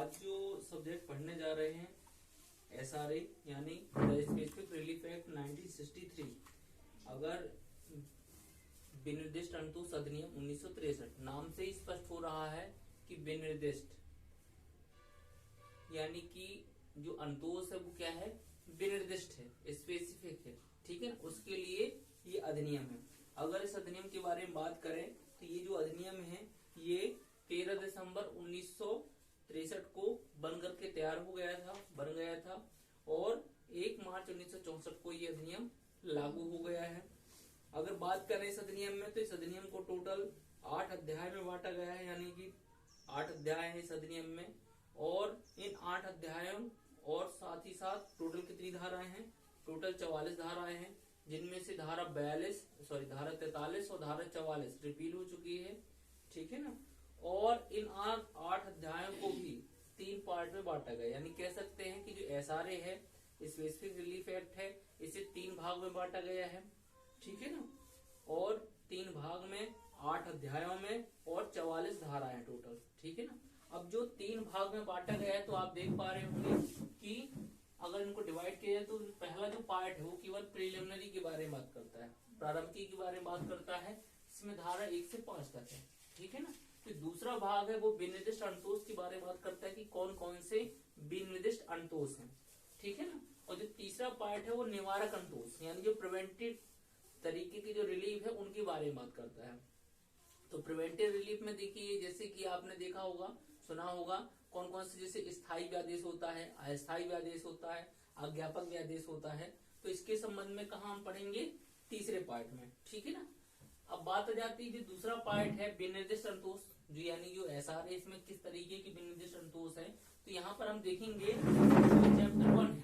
आज जो सब्जेक्ट पढ़ने जा रहे हैं SRA यानी द स्पेसिफिक रिलीफ एक्ट 1963। अगर विनिर्दिष्ट अंतोष अधिनियम 1963 नाम से ही स्पष्ट हो रहा है कि विनिर्दिष्ट यानी कि जो अंतोष है वो क्या है, विनिर्दिष्ट है, स्पेसिफिक है, ठीक है। उसके लिए ये अधिनियम है। अगर इस अधिनियम के बारे में बात करें तो ये जो अधिनियम है ये 13 दिसंबर 1963 को बन करके तैयार बन गया था और 1 मार्च 1964 को ये अधिनियम लागू हो गया है। अगर बात करें इस अधिनियम में तो इस अधिनियम को टोटल 8 अध्याय में बांटा गया है, यानी कि 8 अध्याय है इस अधिनियम में। और इन 8 अध्यायों और साथ ही साथ टोटल कितनी धाराएं हैं, टोटल 44 धाराएं हैं, जिनमें से धारा 43 और धारा 44 रिपील हो चुकी है, ठीक है ना। और इन 8 अध्यायों को भी 3 पार्ट में बांटा गया, यानी कह सकते हैं कि जो SRA है, स्पेसिफिक रिलीफ एक्ट है, इसे 3 भाग में बांटा गया है, ठीक है ना। और 3 भाग में 8 अध्यायों में और 44 धाराएं हैं टोटल, ठीक है ना। अब जो 3 भाग में बांटा गया है तो आप देख पा रहे होंगे कि अगर इनको डिवाइड किया जाए तो पहला जो पार्ट है वो केवल प्रिलिमिनरी के बारे में बात करता है, प्रारंभिक के बारे में बात करता है, इसमें धारा 1 से 5 तक है, ठीक है ना। तो दूसरा भाग है वो विनिर्दिष्ट अंतोष के बारे में बात करता है कि कौन कौन से विनिर्दिष्ट अंतोष हैं, ठीक है ना। और जो तीसरा पार्ट है वो निवारक अंतोष यानी जो प्रिवेंटिव तरीके की जो रिलीफ है उनके बारे में बात करता है। तो प्रिवेंटिव रिलीफ में देखिए, जैसे कि आपने देखा होगा, सुना होगा, कौन कौन से, जैसे स्थायी व्यादेश होता है, अस्थायी व्यादेश होता है, अज्ञापक व्यादेश होता है। तो इसके संबंध में कहा हम पढ़ेंगे, तीसरे पार्ट में, ठीक है ना। अब बात आ जाती है जो दूसरा पार्ट है विनिर्दिष्ट अंतोष, जो यानी जो SRA इसमें किस तरीके की विनिर्दिष्ट अंतोष है। तो यहाँ पर हम देखेंगे चैप्टर 1 है।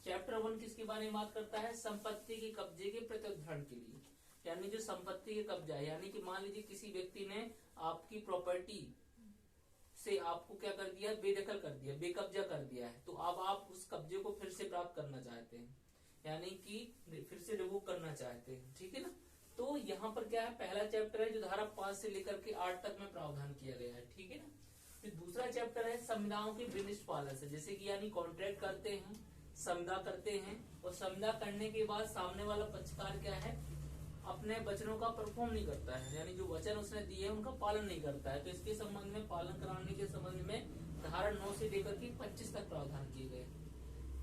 चैप्टर 1 किसके बारे में बात करता है, संपत्ति के कब्जे के प्रत्युद्धारण के लिए, यानी जो संपत्ति के कब्जा है, यानी कि मान लीजिए किसी व्यक्ति ने आपकी प्रॉपर्टी से आपको क्या कर दिया, बेदखल कर दिया, बेकब्जा कर दिया है। तो अब आप उस कब्जे को फिर से प्राप्त करना चाहते हैं, यानी कि फिर से रिवोक करना चाहते हैं, ठीक है ना। तो यहाँ पर क्या है, पहला चैप्टर है जो धारा 5 से लेकर के 8 तक में प्रावधान किया गया है, ठीक है ना। फिर दूसरा चैप्टर है संविदाओं के विनिष्ट पालन से, जैसे कि यानी कॉन्ट्रैक्ट करते हैं, संविदा करते हैं और संविदा करने के बाद सामने वाला पक्षकार क्या है, अपने वचनों का परफॉर्म नहीं करता है, यानी जो वचन उसने दिए उनका पालन नहीं करता है। तो इसके संबंध में, पालन कराने के संबंध में धारा 9 से लेकर के 25 तक प्रावधान किए गए।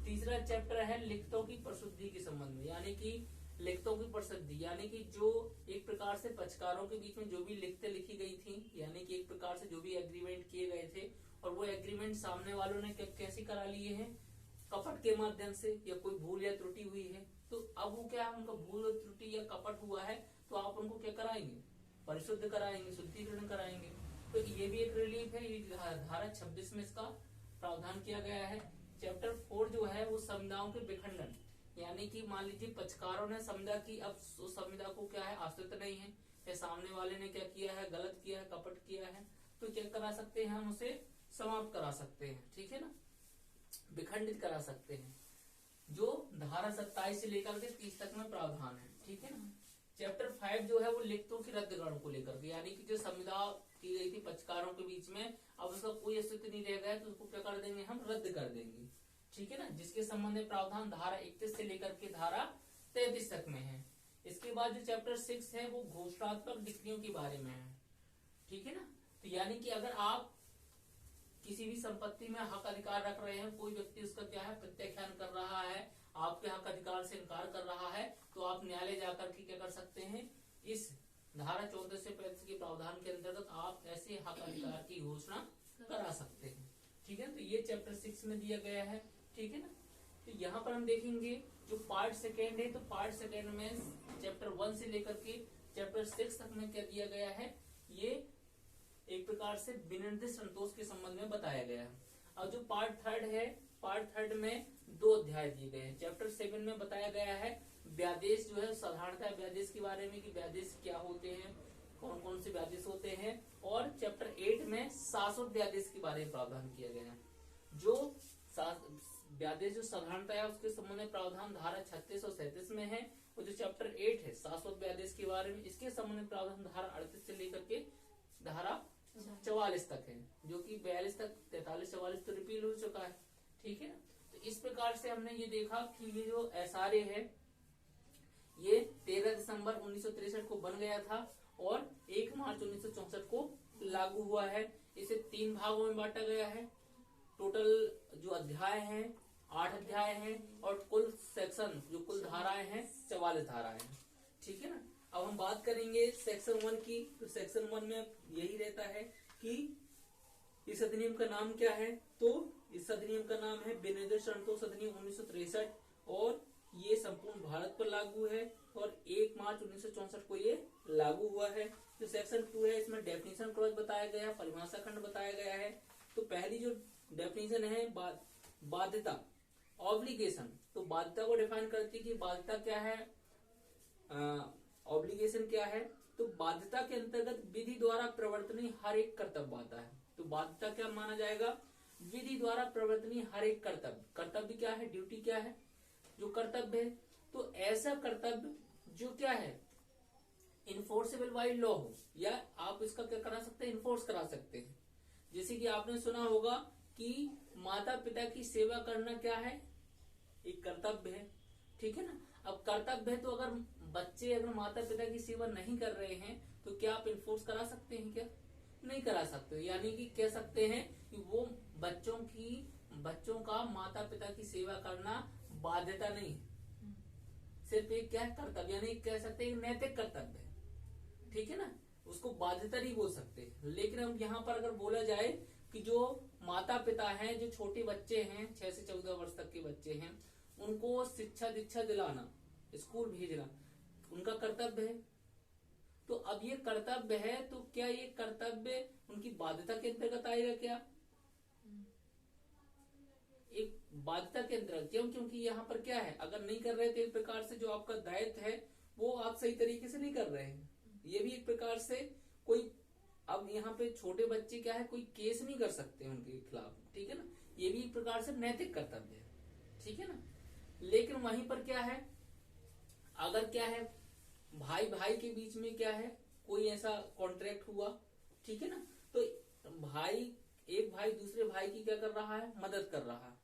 तीसरा चैप्टर है लिखतों की प्रसिद्धि के संबंध में, यानी कि लिखतों की प्रसिद्धि, यानी कि जो एक प्रकार से पक्षकारों के बीच में जो भी लिखतें लिखी गई थी, यानी कि एक प्रकार से जो भी एग्रीमेंट किए गए थे और वो एग्रीमेंट सामने वालों ने कैसे करा लिए हैं, कपट के माध्यम से, या कोई भूल या त्रुटि हुई है। तो अब वो क्या है, उनका भूल और त्रुटि या कपट हुआ है तो आप उनको क्या कराएंगे, परिशुद्ध कराएंगे, शुद्धिकरण कराएंगे। तो ये भी एक रिलीफ है, ये धारा 26 में इसका प्रावधान किया गया है। चैप्टर 4 जो है वो संविदाओं के विखंडन, यानी कि मान लीजिए पक्षकारों ने संविदा की, अब उस संविदा को क्या है, अस्तित्व नहीं है, या सामने वाले ने क्या किया है, गलत किया है, कपट किया है, तो क्या करा सकते हैं, हम उसे समाप्त करा सकते हैं, ठीक है ना, विखंडित करा सकते हैं, जो धारा 27 से लेकर के 30 तक में प्रावधान है, ठीक है ना। चैप्टर 5 जो है वो लिखतों की रद्दकरण को लेकर के, यानी कि जो संविदा की गई थी पक्षकारों के बीच में, अब उसका कोई अस्तित्व नहीं रह गया तो उसको क्या कर देंगे, हम रद्द कर देंगे, ठीक है ना। जिसके संबंध में प्रावधान धारा 31 से लेकर के धारा 33 तक में है। इसके बाद जो चैप्टर 6 है वो घोषणात्मक डिक्रियों के बारे में है, ठीक है ना। तो यानी कि अगर आप किसी भी संपत्ति में हक अधिकार रख रहे हैं, कोई व्यक्ति उसका क्या है, प्रत्याख्यान कर रहा है, आपके हक अधिकार से इनकार कर रहा है, तो आप न्यायालय जाकर के क्या कर सकते हैं, इस धारा 14 से 35 के प्रावधान के अंतर्गत आप ऐसे हक अधिकार की घोषणा करा सकते हैं, ठीक है। तो ये चैप्टर 6 में दिया गया है, ठीक है ना। तो यहाँ पर हम देखेंगे जो पार्ट 2 है, तो पार्ट 2 में चैप्टर 1 से लेकर के चैप्टर 6 तक में क्या दिया गया है, ये एक प्रकार से विनिर्दिष्ट संतोष के संबंध में बताया गया है। अब जो पार्ट 3 है, पार्ट 3 में 2 अध्याय दिए गए हैं। चैप्टर 7 में बताया गया है व्यादेश जो है, साधारणतः व्यादेश के बारे में कि व्यादेश क्या होते हैं, कौन कौन से व्यादेश होते हैं। और चैप्टर 8 में शाश्वत व्यादेश के बारे में प्रावधान किया गया है। जो व्यादेश जो साधारणतः है उसके संबंध में प्रावधान धारा 36 और 37 में है। और जो चैप्टर 8 है शाश्वत व्यादेश के बारे में, इसके संबंध में प्रावधान धारा 38 से लेकर के धारा 44 तक है, जो कि 42 तक 43 44 तो रिपील हो चुका है। ठीक है ना, तो इस प्रकार से हमने ये देखा कि ये जो SRA है ये 13 दिसंबर 1963 को बन गया था और 1 मार्च 1964 को लागू हुआ है। इसे 3 भागों में बांटा गया है। टोटल जो अध्याय हैं 8 अध्याय हैं और कुल सेक्शन जो कुल धाराएं हैं 44 धाराएं हैं। ठीक है ना, अब हम बात करेंगे सेक्शन 1 की। तो सेक्शन 1 में यही रहता है कि इस अधिनियम का नाम क्या है। तो इस अधिनियम का नाम है विनिर्दिष्ट संतोष अधिनियम 1963 और ये संपूर्ण भारत पर लागू है और 1 मार्च 1964 को ये लागू हुआ है। जो सेक्शन 2 है इसमें डेफिनेशन क्लॉज बताया गया है, परिभाषा खंड बताया गया है। तो पहली जो डेफिनेशन है बाध्यता ऑब्लिगेशन, तो बाध्यता को डिफाइन करती है कि बाध्यता क्या है, ऑब्लिगेशन क्या है। तो बाध्यता के अंतर्गत विधि द्वारा प्रवर्तनीय हर एक कर्तव्य आता है। तो बाध्यता क्या माना जाएगा, विधि द्वारा प्रवर्तनीय हर एक कर्तव्य। कर्तव्य क्या है, ड्यूटी क्या है, जो कर्तव्य है। तो ऐसा कर्तव्य जो क्या है इन्फोर्सेबल बाय लॉ हो, या आप इसका क्या करा सकते हैं, इन्फोर्स करा सकते हैं। जैसे कि आपने सुना होगा कि माता पिता की सेवा करना क्या है, एक कर्तव्य है। ठीक है ना, अब कर्तव्य है तो अगर बच्चे अगर माता पिता की सेवा नहीं कर रहे हैं तो क्या आप इन्फोर्स करा सकते हैं, क्या नहीं करा सकते। यानी कि कह सकते हैं कि वो बच्चों का माता पिता की सेवा करना बाध्यता नहीं है, सिर्फ एक क्या है कर्तव्य, यानी कह सकते हैं नैतिक कर्तव्य है। ठीक है ना, उसको बाध्यता नहीं बोल सकते। लेकिन हम यहाँ पर अगर बोला जाए कि जो माता पिता हैं, जो छोटे बच्चे हैं 6 से 14 वर्ष तक के बच्चे हैं, उनको शिक्षा दीक्षा दिलाना, स्कूल भेजना उनका कर्तव्य है। तो अब ये कर्तव्य है तो क्या ये कर्तव्य उनकी बाध्यता के अंतर्गत आएगा क्या, एक बाध्यता के अंतर्गत। क्यों, क्योंकि यहाँ पर क्या है, अगर नहीं कर रहे तो एक प्रकार से जो आपका दायित्व है वो आप सही तरीके से नहीं कर रहे हैं। ये भी एक प्रकार से कोई, अब यहाँ पे छोटे बच्चे क्या है कोई केस नहीं कर सकते उनके खिलाफ। ठीक है ना, ये भी एक प्रकार से नैतिक कर्तव्य है। ठीक है ना, लेकिन वहीं पर क्या है, अगर क्या है भाई भाई के बीच में क्या है कोई ऐसा कॉन्ट्रैक्ट हुआ, ठीक है ना, तो एक भाई दूसरे भाई की क्या कर रहा है, मदद कर रहा है।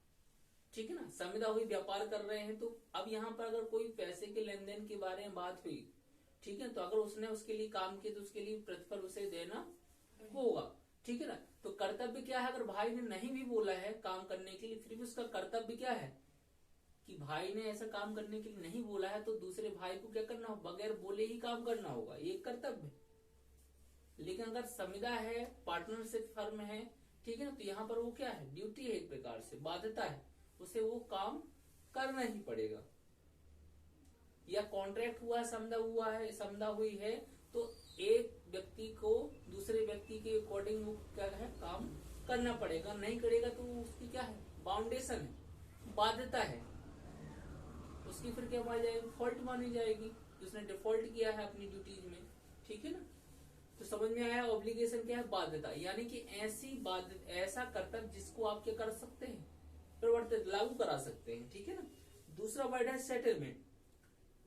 ठीक है ना, संविदा हुई, व्यापार कर रहे हैं। तो अब यहाँ पर अगर कोई पैसे के लेन देन के बारे में बात हुई, ठीक है, तो अगर उसने उसके लिए काम किया तो उसके लिए प्रतिफल उसे देना होगा। ठीक है ना, तो कर्तव्य क्या है, अगर भाई ने नहीं भी बोला है काम करने के लिए, फिर भी उसका कर्तव्य क्या है कि भाई ने ऐसा काम करने के लिए नहीं बोला है तो दूसरे भाई को क्या करना होगा, बगैर बोले ही काम करना होगा, ये कर्तव्य। लेकिन अगर संविदा है, पार्टनरशिप फर्म है, ठीक है ना, तो यहाँ पर वो क्या है, ड्यूटी है, एक प्रकार से बाध्यता है, उसे वो काम करना ही पड़ेगा। या कॉन्ट्रैक्ट हुआ, समझा हुई है, तो एक व्यक्ति को दूसरे व्यक्ति के अकॉर्डिंग वो क्या है काम करना पड़ेगा। नहीं करेगा तो उसकी क्या है, बाउंडेशन है, बाध्यता है, उसकी फिर क्या मानी जाएगी, फॉल्ट मानी जाएगी, जिसने डिफॉल्ट किया है अपनी ड्यूटीज में। ठीक है ना, तो समझ में आया, ऑब्लिगेशन क्या है, बाध्यता, यानी कि ऐसा कर्तव्य जिसको आप क्या कर सकते हैं, प्रवर्तित लागू करा सकते हैं। ठीक है ना, दूसरा वर्ड है सेटलमेंट,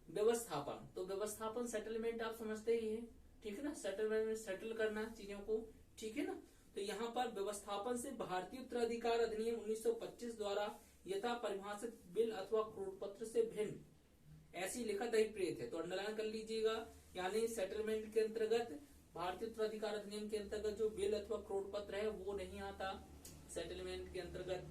व्यवस्थापन। तो व्यवस्थापन सेटलमेंट आप समझते ही हैं। ठीक है ना, सेटलमेंट में सेटल करना चीजों को। ठीक है ना, तो यहाँ पर व्यवस्थापन से भारतीय उत्तराधिकार अधिनियम 1925 द्वारा यथा परिभाषित बिल अथवा क्रोडपत्र से भिन्न ऐसी लिखत अभिप्रेत है। तो अंडरलाइन कर लीजिएगा, यानी सेटलमेंट के अंतर्गत भारतीय उत्तराधिकार अधिनियम के अंतर्गत जो बिल अथवा क्रोडपत्र है वो नहीं आता सेटलमेंट के अंतर्गत,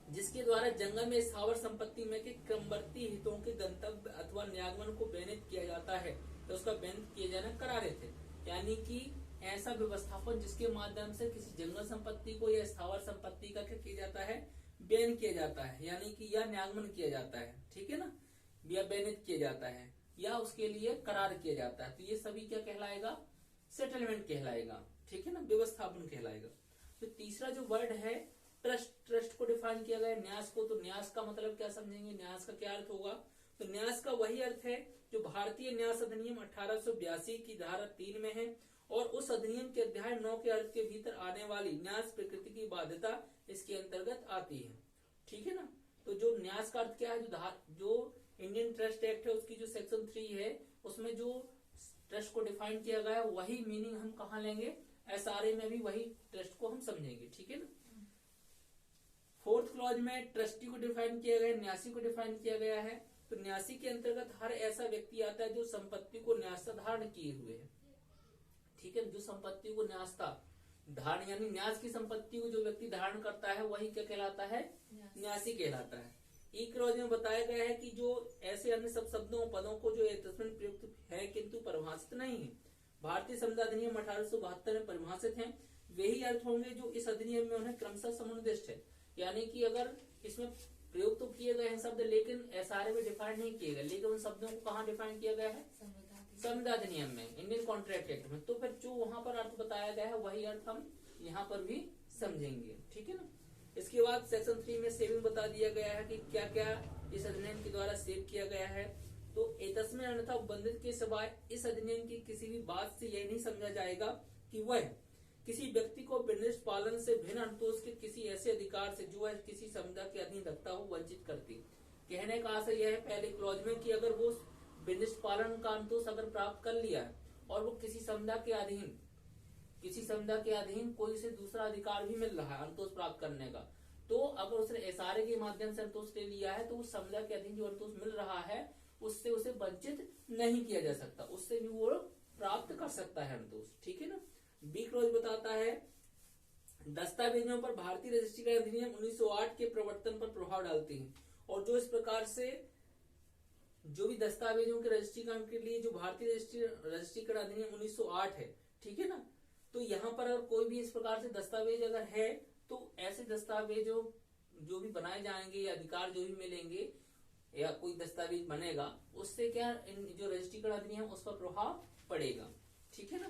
जिसके द्वारा जंगल में स्थावर संपत्ति में के क्रमवर्ती हितों के गंतव्य अथवा न्यागमन को बैनित किया जाता है, तो उसका बैन किए जाना करारे थे। यानी कि ऐसा व्यवस्थापन जिसके माध्यम से किसी जंगल संपत्ति को या स्थावर संपत्ति का क्या किया जाता है, बैन किया जाता है, यानी कि या न्यागमन किया जाता है। ठीक है ना, या बैनित किया जाता है या उसके लिए करार किया जाता है, तो ये सभी क्या कहलाएगा, सेटलमेंट कहलाएगा। ठीक है ना, व्यवस्थापन कहलाएगा। तो तीसरा जो वर्ड है ट्रस्ट को डिफाइन किया गया न्यास को। तो न्यास का मतलब क्या समझेंगे, न्यास का क्या अर्थ होगा, तो न्यास का वही अर्थ है जो भारतीय न्यास अधिनियम 1882 की धारा 3 में है और उस अधिनियम के अध्याय 9 के अर्थ के भीतर आने वाली न्यास प्रकृति की बाध्यता इसके अंतर्गत आती है। ठीक है ना, तो जो न्यास का अर्थ क्या है, जो इंडियन ट्रस्ट एक्ट है उसकी जो सेक्शन 3 है उसमें जो ट्रस्ट को डिफाइन किया गया है वही मीनिंग हम कहाँ लेंगे, एसआरए में भी वही ट्रस्ट को हम समझेंगे, ठीक है ना। फोर्थ क्लॉज में ट्रस्टी को डिफाइन किया गया है, न्यासी को डिफाइन किया गया है। तो न्यासी के अंतर्गत हर ऐसा व्यक्ति आता है जो संपत्ति को न्यासता धारण किए हुए है, ठीक है। जो संपत्ति को न्यासता धारण यानी न्यास की संपत्ति को जो व्यक्ति धारण करता है वही क्या कहलाता है, न्यासी कहलाता है। ई क्लॉज में बताया गया है कि जो ऐसे अन्य सब शब्दों पदों को जो तस्मिन प्रयुक्त है किंतु परिभाषित नहीं है, भारतीय संविधान अधिनियम 1872 में परिभाषित है, वही अर्थ होंगे जो इस अधिनियम में उन्हें क्रमशः समुन्निष्ट है। यानी कि अगर इसमें प्रयोग तो किए गए हैं शब्द लेकिन एसआरए में डिफाइन नहीं किए गए, लेकिन उन शब्दों को कहाँ डिफाइन किया गया है, संविधान अधिनियम में, इंडियन कॉन्ट्रैक्ट एक्ट में। तो फिर जो वहां पर अर्थ बताया गया है वही अर्थ हम यहाँ पर भी समझेंगे, ठीक है ना। इसके बाद सेक्शन 3 में सेविंग बता दिया गया है कि क्या क्या इस अधिनियम के द्वारा सेव किया गया है। तो एतस्मिन अन्यथा उपबंधित के सिवाय इस अधिनियम की किसी भी बात से यह नहीं समझा जाएगा कि वह किसी व्यक्ति को विनिर्दिष्ट पालन से भिन्न अंतोष के किसी ऐसे अधिकार से जो वह किसी समुदाय के अधीन रखता हो वंचित करती। कहने का आशय यह है पहले क्लॉज में कि अगर वो विनिर्दिष्ट पालन का अंतोष अगर प्राप्त कर लिया है और वो किसी समुदाय के अधीन कोई से दूसरा अधिकार भी मिल रहा है अंतोष प्राप्त करने का, तो अगर उसने एसआरए के माध्यम से अंतोष ले लिया है तो उस समुदाय के अधीन जो अंतोष मिल रहा है उससे उसे वंचित नहीं किया जा सकता, उससे भी वो प्राप्त कर सकता है अंतोष, ठीक है ना। बी क्लॉज बताता है दस्तावेजों पर भारतीय रजिस्ट्रीकरण अधिनियम 1908 के प्रवर्तन पर प्रभाव डालती है, और जो इस प्रकार से जो भी दस्तावेजों के रजिस्ट्रीकरण के लिए जो भारतीय रजिस्ट्रीकरण अधिनियम 1908 है, ठीक है ना। तो यहाँ पर अगर कोई भी इस प्रकार से दस्तावेज अगर है तो ऐसे दस्तावेजों जो भी बनाए जाएंगे या अधिकार जो भी मिलेंगे या कोई दस्तावेज बनेगा उससे क्या जो रजिस्ट्रीकरण अधिनियम उस पर प्रभाव पड़ेगा, ठीक है ना।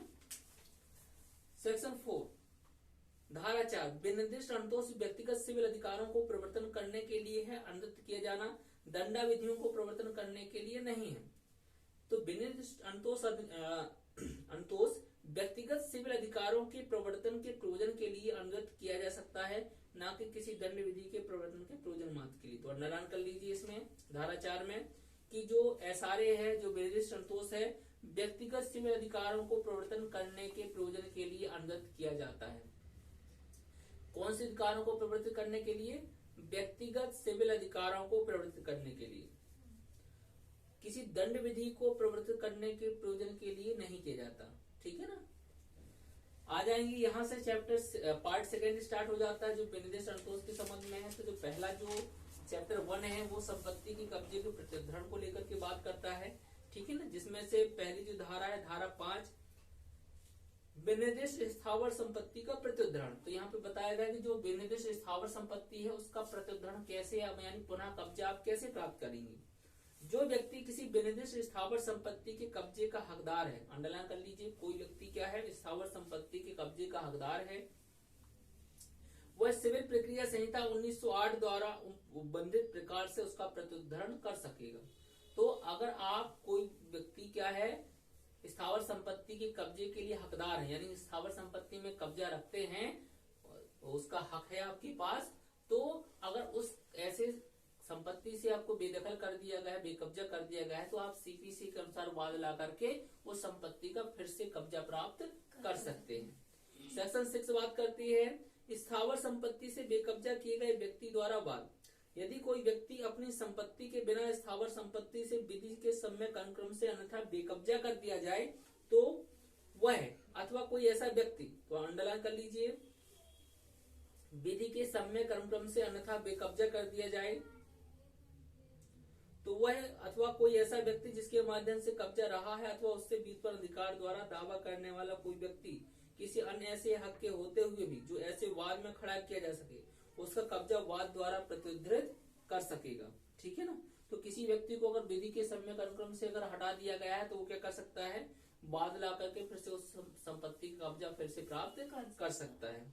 सेक्शन 4 धारा 4 विनिर्दिष्ट अंतोष व्यक्तिगत सिविल अधिकारों को प्रवर्तन करने के लिए है, अनुदत्त किया जाना दंडा विधियों को प्रवर्तन करने के लिए नहीं है। तो विनिर्दिष्ट अंतोष व्यक्तिगत सिविल अधिकारों के प्रवर्तन के प्रयोजन के लिए अनुदत्त किया जा सकता है, न कि किसी दंड विधि के प्रवर्तन के प्रयोजन मात्र के लिए। तो अंडरलाइन कर लीजिए इसमें धारा 4 में कि जो एसआरए है, जो विनिर्दिष्ट अंतोष है, व्यक्तिगत सिविल अधिकारों को प्रवर्तन करने के प्रयोजन के लिए अनुदत्त किया जाता है। कौन से अधिकारों को प्रवर्तित करने के लिए, व्यक्तिगत सिविल अधिकारों को प्रवर्तित करने के लिए, किसी दंड विधि को प्रवर्तित करने के प्रयोजन के लिए नहीं किया जाता, ठीक है ना। आ जाएंगे यहाँ से चैप्टर पार्ट 2 स्टार्ट हो जाता है जो विनिर्दिष्ट अंतोष के संबंध में है। तो जो पहला जो चैप्टर 1 है वो संपत्ति के कब्जे के प्रतिधरण को लेकर के बात करता है, ठीक है ना, जिसमें से पहली जो धारा है धारा 5 विनिर्दिष्ट स्थावर संपत्ति का प्रत्युद्धरण। तो यहाँ पे बताया गया कि जो विनिर्दिष्ट स्थावर संपत्ति है उसका प्रत्युद्धरण कैसे यानी पुनः कब्जा आप कैसे प्राप्त करेंगे। जो व्यक्ति किसी विनिर्दिष्ट स्थावर संपत्ति के कब्जे का हकदार है, अंडरलाइन कर लीजिए, कोई व्यक्ति क्या है स्थावर संपत्ति के कब्जे का हकदार है, वह सिविल प्रक्रिया संहिता 1908 द्वारा उपबंधित प्रकार से उसका प्रत्युद्धरण कर सकेगा। तो अगर आप कोई व्यक्ति क्या है स्थावर संपत्ति के कब्जे के लिए हकदार है, यानी स्थावर संपत्ति में कब्जा रखते हैं, उसका हक है आपके पास, तो अगर उस ऐसे संपत्ति से आपको बेदखल कर दिया गया है, बेकब्जा कर दिया गया है, तो आप सीपीसी के अनुसार वाद ला करके उस संपत्ति का फिर से कब्जा प्राप्त कर सकते हैं। सेक्शन 6 बात करती है स्थावर संपत्ति से बेकब्जा किए गए व्यक्ति द्वारा वाद। यदि कोई व्यक्ति अपनी संपत्ति के बिना स्थावर संपत्ति से विधि के सम्यक अनुक्रम से अन्यथा बेकब्जा कर दिया जाए तो वह अथवा कोई ऐसा व्यक्ति, तो अंडरलाइन कर लीजिए, विधि के सम्यक अनुक्रम से अन्यथा बेकब्जा कर दिया जाए तो वह अथवा कोई ऐसा व्यक्ति जिसके माध्यम से कब्जा रहा है अथवा उससे व्युत्पन्न अधिकार द्वारा दावा करने वाला कोई व्यक्ति किसी अन्य ऐसे हक के होते हुए भी जो ऐसे वाद में खड़ा किया जा सके उसका कब्जा वाद द्वारा प्रतिद्वंद्वित कर सकेगा, ठीक है ना। तो किसी व्यक्ति को अगर विधि के सम्यक अनुक्रम से अगर हटा दिया गया है तो वो क्या कर सकता है, वाद ला करके फिर से उस संपत्ति का कब्जा फिर से प्राप्त कर सकता है।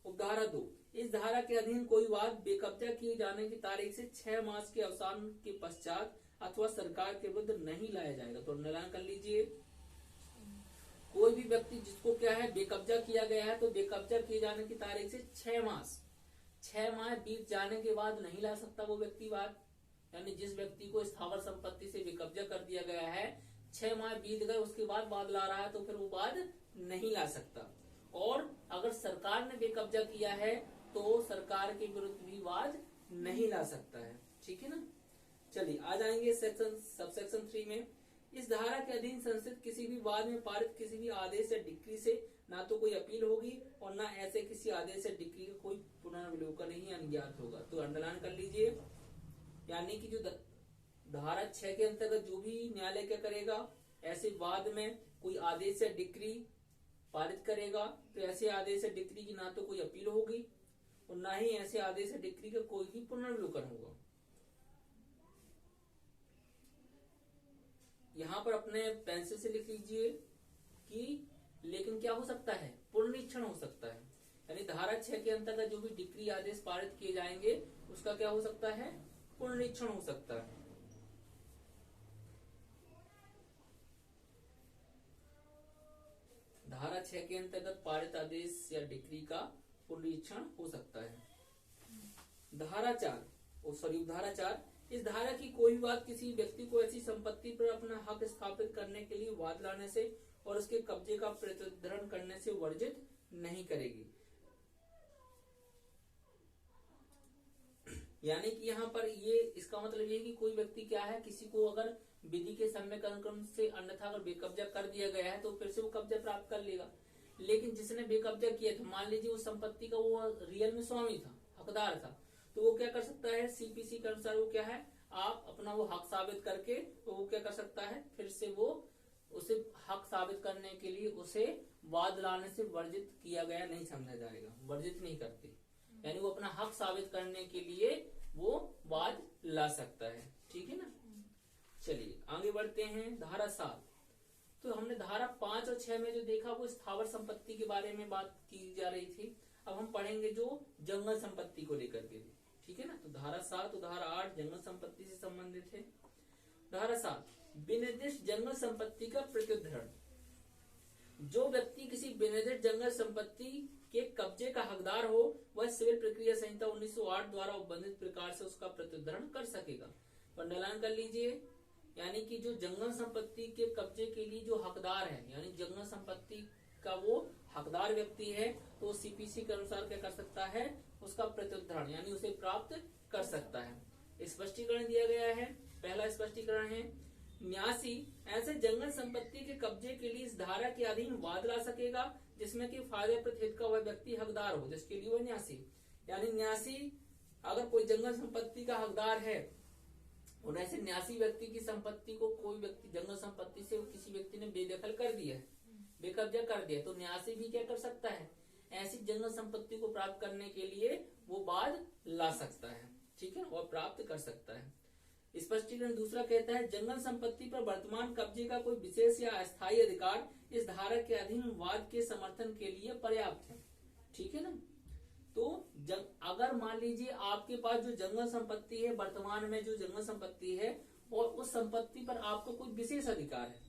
उपधारा 2 इस धारा के अधीन कोई वाद बेकब्जा किए जाने की तारीख से 6 मास के अवसान के पश्चात अथवा सरकार के विरुद्ध नहीं लाया जाएगा। तो निर्णय कर लीजिए, कोई भी व्यक्ति जिसको क्या है बेकब्जा किया गया है तो बेकब्जा किए जाने की तारीख से 6 माह बीत जाने के बाद नहीं ला सकता वो व्यक्ति वाद। यानी जिस व्यक्ति को स्थावर संपत्ति से बेकब्जा कर दिया गया है 6 माह बीत गए उसके बाद वाद ला रहा है तो फिर वो वाद नहीं ला सकता। और अगर सरकार ने बेकब्जा किया है तो सरकार के विरुद्ध भी वाद नहीं ला सकता है। ठीक है ना। चलिए आ जाएंगे सबसेक्शन 3 में। इस धारा के अधीन संसद किसी भी वाद में पारित किसी भी आदेश या डिक्री से ना तो कोई अपील होगी और ना ऐसे किसी आदेश या डिक्री का कोई पुनर्विलोकन नहीं अज्ञात होगा। तो अंडरलाइन कर लीजिए, यानी कि जो धारा 6 के अंतर्गत जो भी न्यायालय क्या करेगा, ऐसे वाद में कोई आदेश या डिक्री पारित करेगा तो ऐसे आदेश या डिक्री की ना तो कोई अपील होगी और ना ही ऐसे आदेश या डिक्री का कोई भी पुनर्विलोकन होगा। यहां पर अपने पेंसिल से लिख लीजिए कि लेकिन क्या हो सकता है, पुनरीक्षण हो सकता है। यानी धारा 6 के अंतर्गत जो भी डिक्री आदेश पारित किए जाएंगे उसका क्या हो सकता है, पुनरीक्षण हो सकता है। धारा 6 के अंतर्गत पारित आदेश या डिक्री का पुनरीक्षण हो सकता है। धारा 4 इस धारा की कोई बात किसी व्यक्ति को ऐसी संपत्ति पर अपना हक स्थापित करने के लिए वाद लाने से और उसके कब्जे का प्रतिधरण करने से वर्जित नहीं करेगी। यानी कि यहाँ पर ये इसका मतलब ये कि कोई व्यक्ति क्या है, किसी को अगर विधि के सम्यक अनुक्रम से अन्यथा अगर बेकब्जा कर दिया गया है तो फिर से वो कब्जा प्राप्त कर लेगा। लेकिन जिसने बेकब्जा किया था, मान लीजिए उस संपत्ति का वो रियल में स्वामी था, हकदार था, तो वो क्या कर सकता है, सीपीसी के अनुसार वो क्या है, आप अपना वो हक साबित करके तो वो क्या कर सकता है, फिर से वो उसे हक साबित करने के लिए उसे वाद लाने से वर्जित किया गया नहीं समझा जाएगा, वर्जित नहीं करते। यानी वो अपना हक साबित करने के लिए वो वाद ला सकता है। ठीक है ना। चलिए आगे बढ़ते हैं। धारा 7, तो हमने धारा 5 और 6 में जो देखा वो स्थावर संपत्ति के बारे में बात की जा रही थी। अब हम पढ़ेंगे जो जंगल संपत्ति को लेकर के। ठीक है ना। तो धारा 7 और धारा 8 जंगल संपत्ति से संबंधित है। धारा 7, विनिर्दिष्ट जंगल संपत्ति का प्रत्युद्धरण। जो व्यक्ति किसी विनिर्दिष्ट जंगल संपत्ति के कब्जे का हकदार हो वह सिविल प्रक्रिया संहिता 1908 द्वारा उपबंधित प्रकार से उसका प्रत्युद्धरण कर सकेगा। अंडरलाइन कर लीजिए, यानी कि जो जंगल संपत्ति के कब्जे के लिए जो हकदार है, यानी जंगल संपत्ति का वो हकदार व्यक्ति है, तो सीपीसी के अनुसार क्या कर सकता है, उसका प्रत्युद्धरण यानी उसे प्राप्त कर सकता है। स्पष्टीकरण दिया गया है। पहला स्पष्टीकरण है, न्यासी ऐसे जंगल संपत्ति के कब्जे के लिए इस धारा के अधीन वाद ला सकेगा जिसमें कि फायदे प्रतिहित का वह व्यक्ति हकदार हो, जिसके लिए वह न्यासी, यानी न्यासी अगर कोई जंगल संपत्ति का हकदार है और ऐसे न्यासी व्यक्ति की संपत्ति को कोई व्यक्ति जंगल संपत्ति से किसी व्यक्ति ने बेदखल कर दिया है, बेकब्जा कर दिया, तो न्यासी भी क्या कर सकता है, ऐसी जंगल संपत्ति को प्राप्त करने के लिए वो वाद ला सकता है। ठीक है, और प्राप्त कर सकता है। स्पष्टीकरण दूसरा कहता है, जंगल संपत्ति पर वर्तमान कब्जे का कोई विशेष या अस्थायी अधिकार इस धारा के अधीन वाद के समर्थन के लिए पर्याप्त है। ठीक है ना। तो अगर मान लीजिए आपके पास जो जंगल संपत्ति है, वर्तमान में जो जंगल संपत्ति है और उस संपत्ति पर आपको कोई विशेष अधिकार है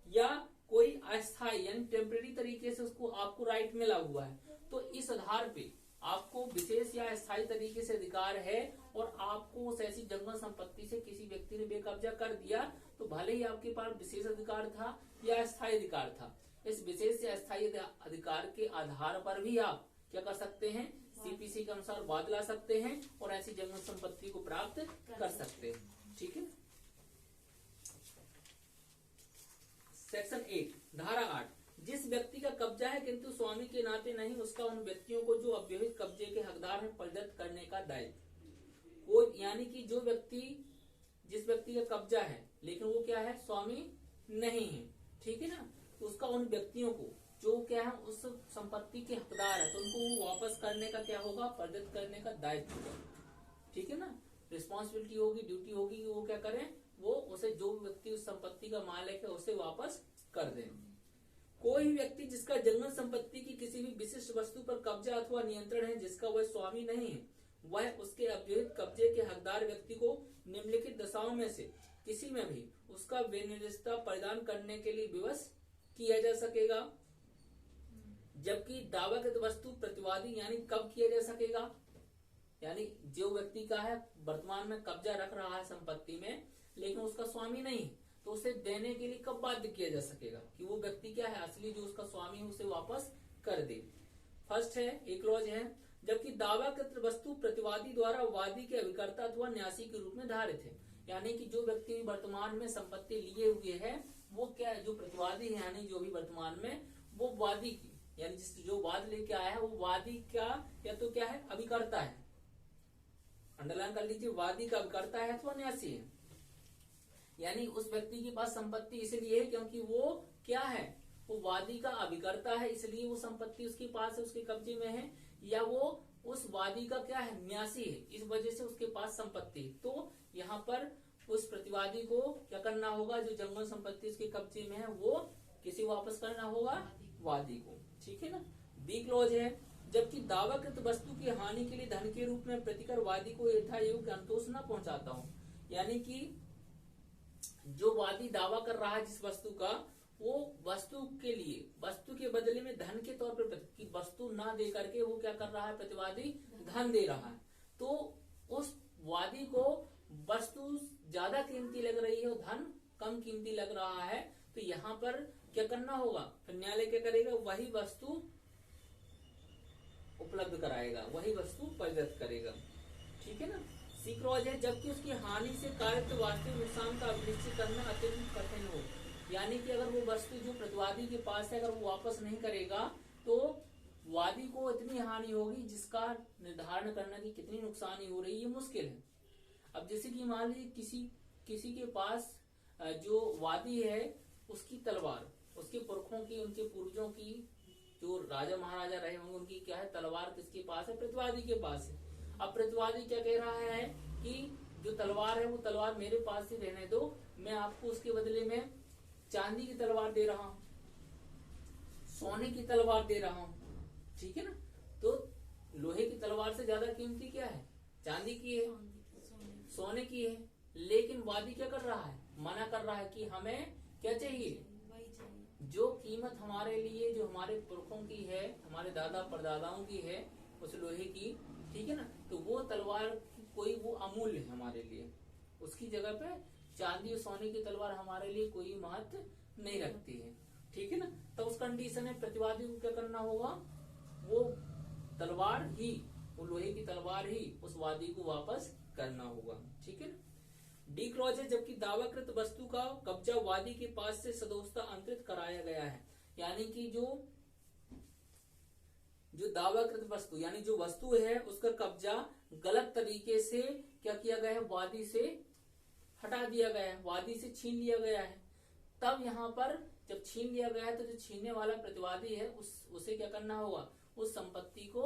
या कोई अस्थायी यानी टेम्परेरी तरीके से उसको आपको राइट मिला हुआ है, तो इस आधार पे आपको विशेष या अस्थायी तरीके से अधिकार है और आपको उस ऐसी जंगल संपत्ति से किसी व्यक्ति ने बेकब्जा कर दिया, तो भले ही आपके पास विशेष अधिकार था या अस्थायी अधिकार था, इस विशेष या अस्थायी अधिकार के आधार पर भी आप क्या कर सकते हैं, सीपीसी के अनुसार वाद ला सकते हैं और ऐसी जंगल संपत्ति को प्राप्त कर सकते हैं। ठीक है। सेक्शन 8 धारा 8, जिस व्यक्ति का कब्जा है किंतु स्वामी के नाते नहीं, उसका उन व्यक्तियों को जो अव्यवहित कब्जे के हकदार हैं परिदत्त करने का दायित्व। कोई यानी कि जो व्यक्ति जिस व्यक्ति का कब्जा है लेकिन वो क्या है, स्वामी नहीं है, ठीक है ना, तो उसका उन व्यक्तियों को जो क्या है उस संपत्ति के हकदार है तो उनको वो वापस करने का क्या होगा, परिदत्त करने का दायित्व होगा। ठीक है ना। रिस्पॉन्सिबिलिटी होगी, ड्यूटी होगी कि वो क्या करें, वो उसे जो व्यक्ति उस संपत्ति का मालिक है उसे वापस कर दें। कोई व्यक्ति जिसका जंगल संपत्ति की किसी भी विशिष्ट वस्तु पर कब्जा अथवा नियंत्रण है जिसका वह स्वामी नहीं है, वह उसके अव्यवहित कब्जे के हकदार व्यक्ति को निम्नलिखित दशाओं में से किसी में भी उसका विनिर्दिष्टता प्रदान करने के लिए विवश किया जा सकेगा। जबकि दावाकृत वस्तु प्रतिवादी यानी कब किया जा सकेगा, यानी जो व्यक्ति का है वर्तमान में कब्जा रख रहा है संपत्ति में लेकिन उसका स्वामी नहीं, तो उसे देने के लिए कब बाध्य किया जा सकेगा कि वो व्यक्ति क्या है, असली जो उसका स्वामी है उसे वापस कर दे। फर्स्ट है, एक क्लॉज है, जबकि दावाकृत वस्तु प्रतिवादी द्वारा वादी के अभिकर्ता अथवा न्यासी के रूप में धारित है। यानी कि जो व्यक्ति वर्तमान में संपत्ति लिए हुए है वो क्या है, जो प्रतिवादी है यानी जो भी वर्तमान में वो वादी की यानी जो वाद लेके आया है वो वादी का या तो क्या है, अभिकर्ता है। अंडरलाइन कर लीजिए, वादी का अभिकर्ता है अथवा न्यासी है। यानी उस व्यक्ति के पास संपत्ति इसलिए है क्योंकि वो क्या है, वो वादी का अभिकर्ता है, इसलिए वो संपत्ति उसके पास है, उसके कब्जे में है, या वो उस वादी का क्या है, न्यासी है, इस वजह से उसके पास संपत्ति। तो यहाँ पर उस प्रतिवादी को क्या करना होगा, जो जंगल संपत्ति उसके कब्जे में है वो किसी वापस करना होगा, वादी को। ठीक है ना। बी क्लॉज है, जबकि दावाकृत वस्तु की हानि के लिए धन के रूप में प्रतिकर वादी को यथायोग्य अंतोष न पहुंचाता हूं। यानी कि जो वादी दावा कर रहा है जिस वस्तु का, वो वस्तु के लिए वस्तु के बदले में धन के तौर पर वस्तु ना दे करके वो क्या कर रहा है, प्रतिवादी धन दे रहा है। तो उस वादी को वस्तु ज्यादा कीमती लग रही है और धन कम कीमती लग रहा है, तो यहाँ पर क्या करना होगा, फिर न्यायालय क्या करेगा, वही वस्तु उपलब्ध कराएगा, वही वस्तु प्रदत्त करेगा। ठीक है ना। सी क्लॉज है, जबकि उसकी हानि से कारित वास्तविक नुकसान का अभिनिश्चित करना अत्यंत कठिन हो। यानी कि अगर वो वस्तु जो प्रतिवादी के पास है अगर वो वापस नहीं करेगा तो वादी को इतनी हानि होगी जिसका निर्धारण करना कि कितनी नुकसानी हो रही है मुश्किल है। अब जैसे कि मान लीजिए किसी के पास जो वादी है उसकी तलवार, उसके पुरखों की, उनके पूर्वजों की, जो राजा महाराजा रहे होंगे उनकी क्या है, तलवार किसके पास है, प्रतिवादी के पास है। अब प्रतिवादी क्या कह रहा है कि जो तलवार है वो तलवार मेरे पास ही रहने दो, मैं आपको उसके बदले में चांदी की तलवार दे रहा हूं, सोने की तलवार दे रहा हूं। ठीक है ना। तो लोहे की तलवार से ज्यादा कीमती क्या है, चांदी की है, सोने की है। लेकिन वादी क्या कर रहा है, मना कर रहा है कि हमें क्या चाहिए, जो कीमत हमारे लिए, जो हमारे पुरखों की है, हमारे दादा परदादाओं की है उस लोहे की, ठीक है ना, तो वो तलवार कोई वो अमूल्य है हमारे लिए, उसकी जगह पे चांदी और सोने की तलवार हमारे लिए कोई महत्व नहीं रखती है। ठीक है ना। तो उस कंडीशन में प्रतिवादी को क्या करना होगा, वो तलवार ही, वो लोहे की तलवार ही उस वादी को वापस करना होगा। ठीक है ना। डी क्लॉज है, जबकि दावाकृत वस्तु का कब्जा वादी के पास से सदोषता अंतरित कराया गया है। यानी कि जो दावाकृत वस्तु यानी जो वस्तु है उसका कब्जा गलत तरीके से क्या किया गया है, वादी से हटा दिया गया है, वादी से छीन लिया गया है। तब यहाँ पर जब छीन लिया गया है तो जो छीनने वाला प्रतिवादी है उसे क्या करना होगा, उस संपत्ति को